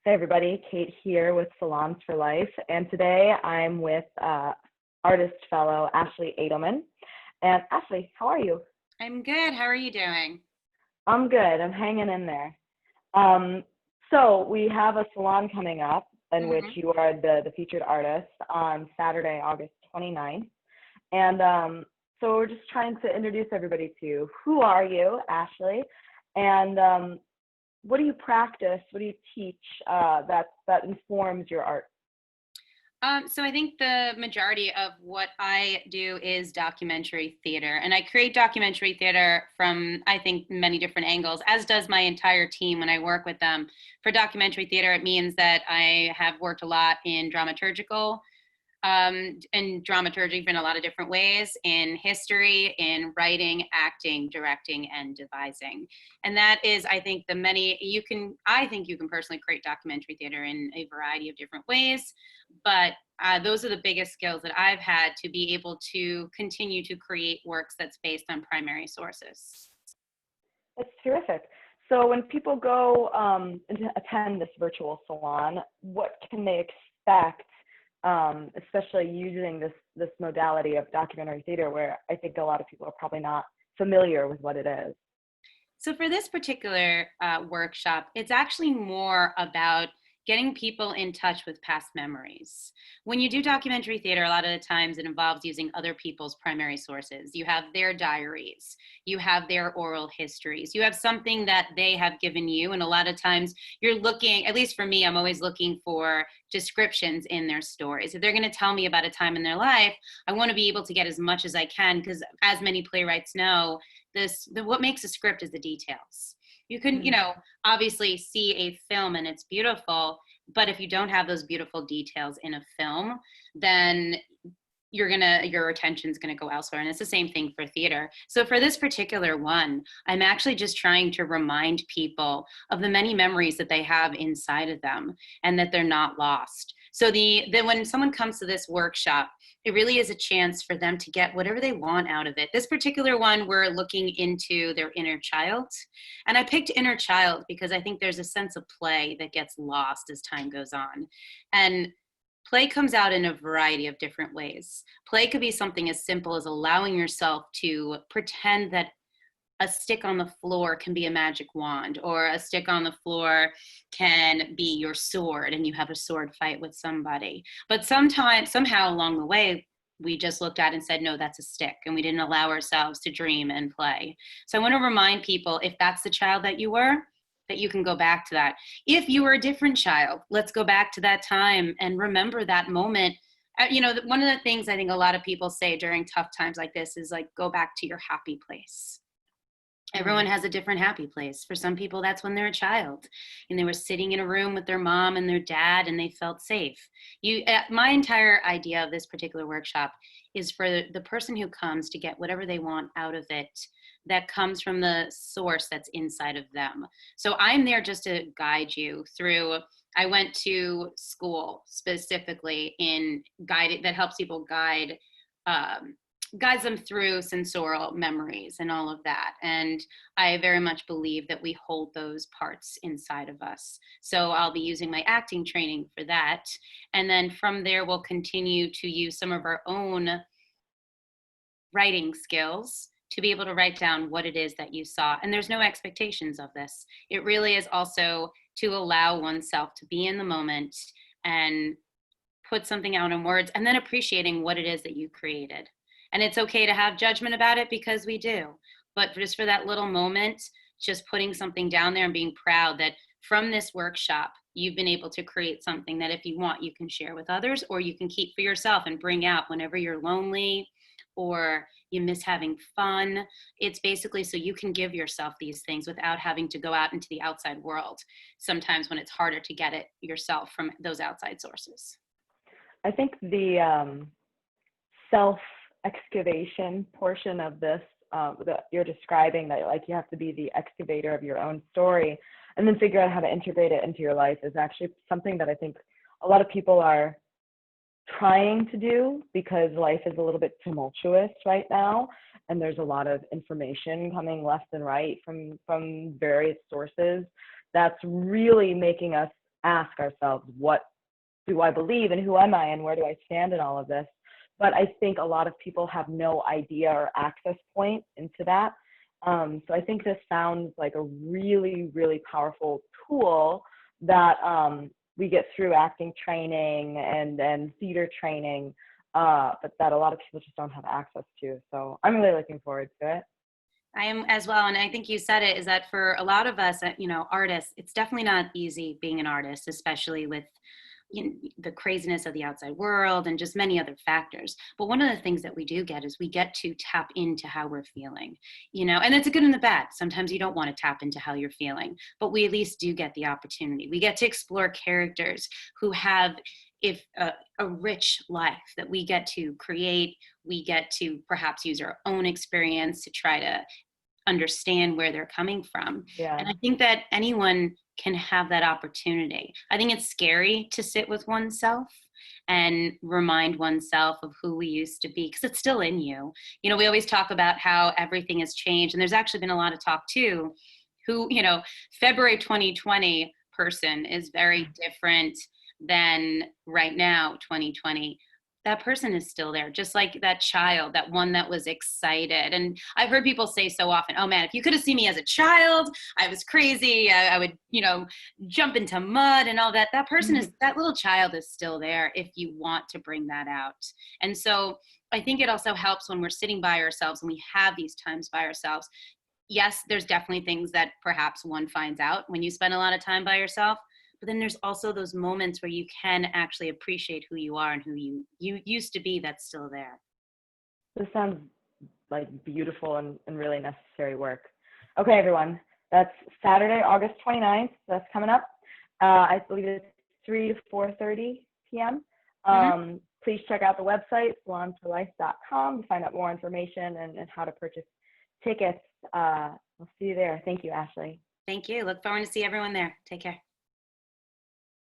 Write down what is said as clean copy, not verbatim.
Hey everybody, Kate here with Salons for Life, and today I'm with artist fellow Ashley Adelman. And Ashley, how are you? I'm good. How are you doing? I'm good. I'm hanging in there. So we have a salon coming up in which hmm you are the featured artist on Saturday, August 29th. And so we're just trying to introduce everybody to who are you, Ashley, and what do you practice? What do you teach that informs your art? So I think the majority of what I do is documentary theater, and I create documentary theater from, I think, many different angles, as does my entire team when I work with them. For documentary theater, it means that I have worked a lot in dramaturgical and dramaturgy in a lot of different ways, in history, in writing, acting, directing, and devising. And that is, I think, I think you can personally create documentary theater in a variety of different ways, but those are the biggest skills that I've had to be able to continue to create works that's based on primary sources. That's terrific. So when people go and to attend this virtual salon, what can they expect, especially using this modality of documentary theater, where I think a lot of people are probably not familiar with what it is? So for this particular workshop, it's actually more about getting people in touch with past memories. When you do documentary theater, a lot of the times it involves using other people's primary sources. You have their diaries, you have their oral histories, you have something that they have given you. And a lot of times you're looking, at least for me, I'm always looking for descriptions in their stories. If they're going to tell me about a time in their life, I want to be able to get as much as I can, because as many playwrights know, what makes a script is the details. You can, obviously see a film and it's beautiful, but if you don't have those beautiful details in a film, then your attention's gonna go elsewhere. And it's the same thing for theater. So for this particular one, I'm actually just trying to remind people of the many memories that they have inside of them and that they're not lost. So when someone comes to this workshop, it really is a chance for them to get whatever they want out of it. This particular one, we're looking into their inner child. And I picked inner child because I think there's a sense of play that gets lost as time goes on. And play comes out in a variety of different ways. Play could be something as simple as allowing yourself to pretend that a stick on the floor can be a magic wand, or a stick on the floor can be your sword and you have a sword fight with somebody. But somehow along the way, we just looked at it and said, no, that's a stick. And we didn't allow ourselves to dream and play. So I want to remind people, if that's the child that you were, that you can go back to that. If you were a different child, let's go back to that time and remember that moment. One of the things I think a lot of people say during tough times like this is like, go back to your happy place. Everyone has a different happy place. For some people, that's when they're a child and they were sitting in a room with their mom and their dad and they felt safe. My entire idea of this particular workshop is for the person who comes to get whatever they want out of it that comes from the source that's inside of them. So I'm there just to guide you through. I went to school specifically in guided that helps people guides them through sensorial memories and all of that. And I very much believe that we hold those parts inside of us. So I'll be using my acting training for that. And then from there, we'll continue to use some of our own writing skills to be able to write down what it is that you saw. And there's no expectations of this. It really is also to allow oneself to be in the moment and put something out in words, and then appreciating what it is that you created. And it's okay to have judgment about it, because we do. But just for that little moment, just putting something down there and being proud that from this workshop, you've been able to create something that if you want, you can share with others, or you can keep for yourself and bring out whenever you're lonely or you miss having fun. It's basically so you can give yourself these things without having to go out into the outside world, sometimes when it's harder to get it yourself from those outside sources. I think the self-excavation portion of this that you're describing, that like you have to be the excavator of your own story and then figure out how to integrate it into your life, is actually something that I think a lot of people are trying to do, because life is a little bit tumultuous right now and there's a lot of information coming left and right from various sources that's really making us ask ourselves, what do I believe and who am I and where do I stand in all of this? But I think a lot of people have no idea or access point into that. So I think this sounds like a really, really powerful tool that we get through acting training and theater training, but that a lot of people just don't have access to. So I'm really looking forward to it. I am as well. And I think you said it, is that for a lot of us, artists, it's definitely not easy being an artist, especially with the craziness of the outside world and just many other factors. But one of the things that we do get is we get to tap into how we're feeling, and it's a good and the bad. Sometimes you don't want to tap into how you're feeling, but we at least do get the opportunity. We get to explore characters who have a rich life that we get to create. We get to perhaps use our own experience to try to understand where they're coming from. Yeah. And I think that anyone can have that opportunity. I think it's scary to sit with oneself and remind oneself of who we used to be, because it's still in you. We always talk about how everything has changed, and there's actually been a lot of talk too, who, February 2020 person is very different than right now, 2020. That person is still there, just like that child, that one that was excited. And I've heard people say so often, oh man, if you could have seen me as a child, I was crazy. I would, jump into mud and all that. That person is, that little child is still there if you want to bring that out. And so I think it also helps when we're sitting by ourselves and we have these times by ourselves. Yes, there's definitely things that perhaps one finds out when you spend a lot of time by yourself. But then there's also those moments where you can actually appreciate who you are and who you used to be that's still there. This sounds like beautiful and really necessary work. Okay, everyone. That's Saturday, August 29th. That's coming up. I believe it's 3 to 4:30 p.m. Please check out the website, salonforlife.com, to find out more information and how to purchase tickets. We'll see you there. Thank you, Ashley. Thank you. Look forward to see everyone there. Take care.